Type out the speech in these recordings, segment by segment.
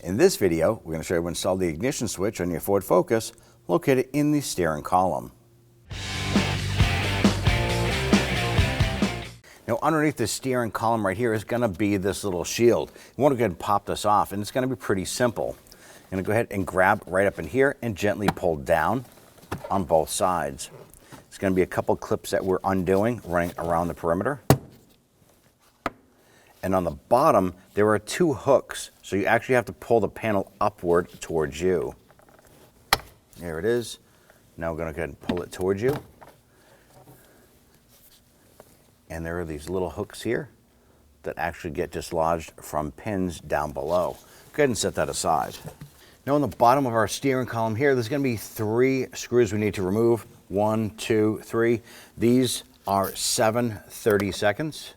In this video, we're going to show you how to install the ignition switch on your Ford Focus located in the steering column. Now underneath the steering column right here is going to be this little shield. You want to go ahead and pop this off, and it's going to be pretty simple. You're going to go ahead and grab right up in here and gently pull down on both sides. It's going to be a couple clips that we're undoing running around the perimeter. And on the bottom, there are two hooks, so you actually have to pull the panel upward towards you. There it is. Now we're going to go ahead and pull it towards you. And there are these little hooks here that actually get dislodged from pins down below. Go ahead and set that aside. Now on the bottom of our steering column here, there's going to be 3 screws we need to remove. 1, 2, 3. These are 7/32.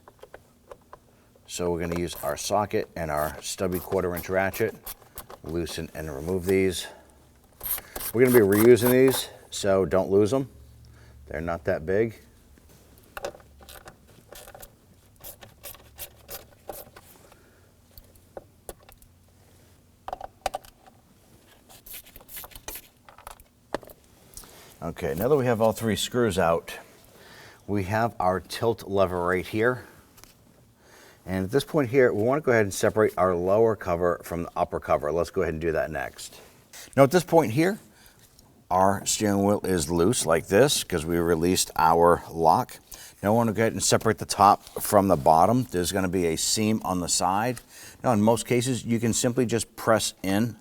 So we're going to use our socket and our stubby 1/4-inch ratchet, loosen and remove these. We're going to be reusing these, so don't lose them. They're not that big. Okay, now that we have all 3 screws out, we have our tilt lever right here. And at this point here, we want to go ahead and separate our lower cover from the upper cover. Let's go ahead and do that next. Now at this point here, our steering wheel is loose like this because we released our lock. Now I want to go ahead and separate the top from the bottom. There's going to be a seam on the side. Now in most cases, you can simply just press in,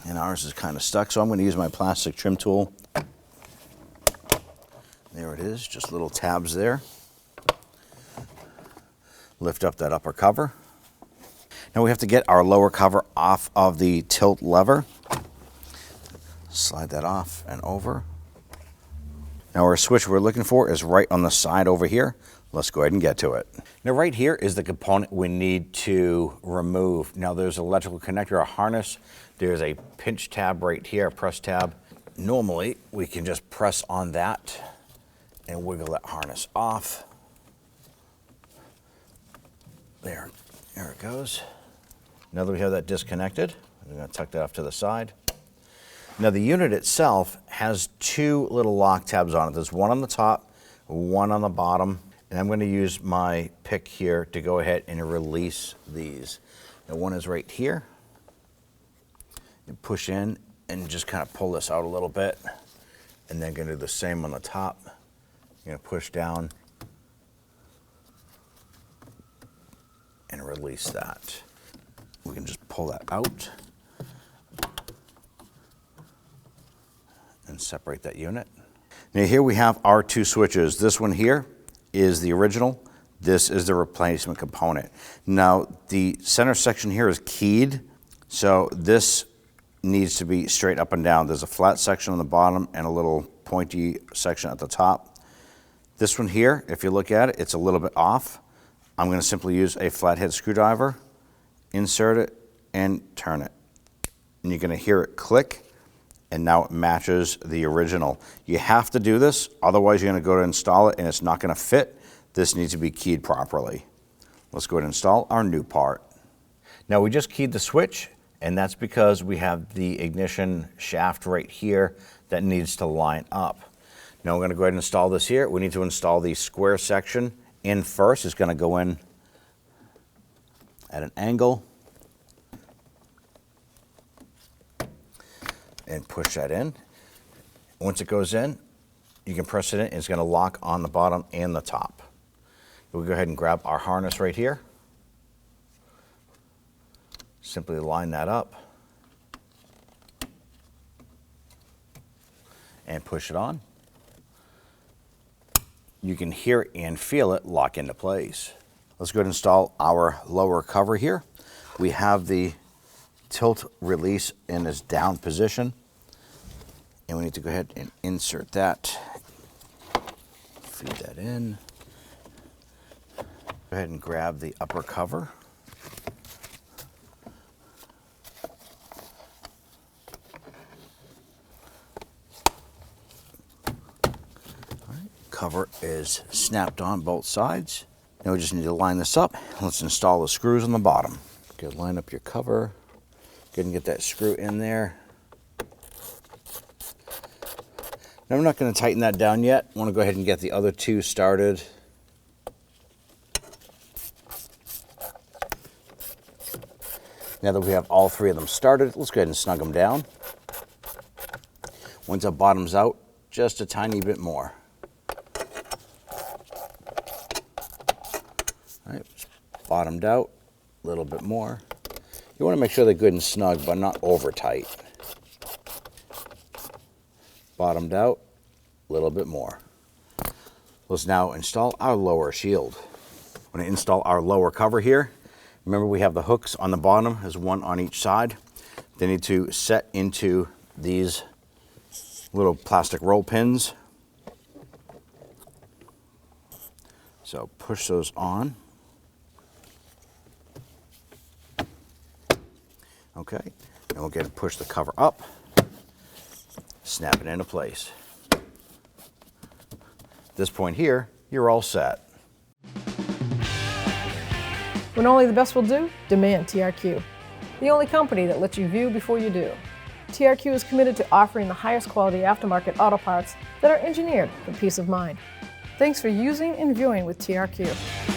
and ours is kind of stuck, so I'm going to use my plastic trim tool. There it is, just little tabs there. Lift up that upper cover. Now we have to get our lower cover off of the tilt lever. Slide that off and over. Now our switch we're looking for is right on the side over here. Let's go ahead and get to it. Now right here is the component we need to remove. Now there's an electrical connector, a harness. There's a pinch tab right here, a press tab. Normally we can just press on that and wiggle that harness off. There it goes. Now that we have that disconnected, I'm going to tuck that off to the side. Now the unit itself has 2 little lock tabs on it. There's one on the top, one on the bottom, and I'm going to use my pick here to go ahead and release these. Now one is right here. You push in and just kind of pull this out a little bit, and then going to do the same on the top. You're going to push down and release that. We can just pull that out and separate that unit. Now here we have our 2 switches. This one here is the original. This is the replacement component. Now the center section here is keyed, so this needs to be straight up and down. There's a flat section on the bottom and a little pointy section at the top. This one here, if you look at it, it's a little bit off. I'm going to simply use a flathead screwdriver, insert it, and turn it. And you're going to hear it click, and now it matches the original. You have to do this, otherwise you're going to go to install it and it's not going to fit. This needs to be keyed properly. Let's go ahead and install our new part. Now we just keyed the switch, and that's because we have the ignition shaft right here that needs to line up. Now we're going to go ahead and install this here. We need to install the square section in first. It's going to go in at an angle and push that in. Once it goes in, you can press it in. It's going to lock on the bottom and the top. We'll go ahead and grab our harness right here. Simply line that up and push it on. You can hear and feel it lock into place. Let's go ahead and install our lower cover here. We have the tilt release in its down position, and we need to go ahead and insert that. Feed that in. Go ahead and grab the upper cover. Cover is snapped on both sides. Now we just need to line this up. Let's install the screws on the bottom. Okay, line up your cover, Go ahead and get that screw in there. Now I'm not going to tighten that down yet. I want to go ahead and get the other two started. Now that we have all three of them started, let's go ahead and snug them down. Once it bottoms out, just a tiny bit more. All right, bottomed out, a little bit more. You want to make sure they're good and snug, but not over tight. Bottomed out, a little bit more. Let's now install our lower shield. When I install our lower cover here, remember we have the hooks on the bottom, there's one on each side. They need to set into these little plastic roll pins. So push those on. Okay, and we'll get to push the cover up, snap it into place. At this point here, you're all set. When only the best will do, demand TRQ. The only company that lets you view before you do. TRQ is committed to offering the highest quality aftermarket auto parts that are engineered for peace of mind. Thanks for using and viewing with TRQ.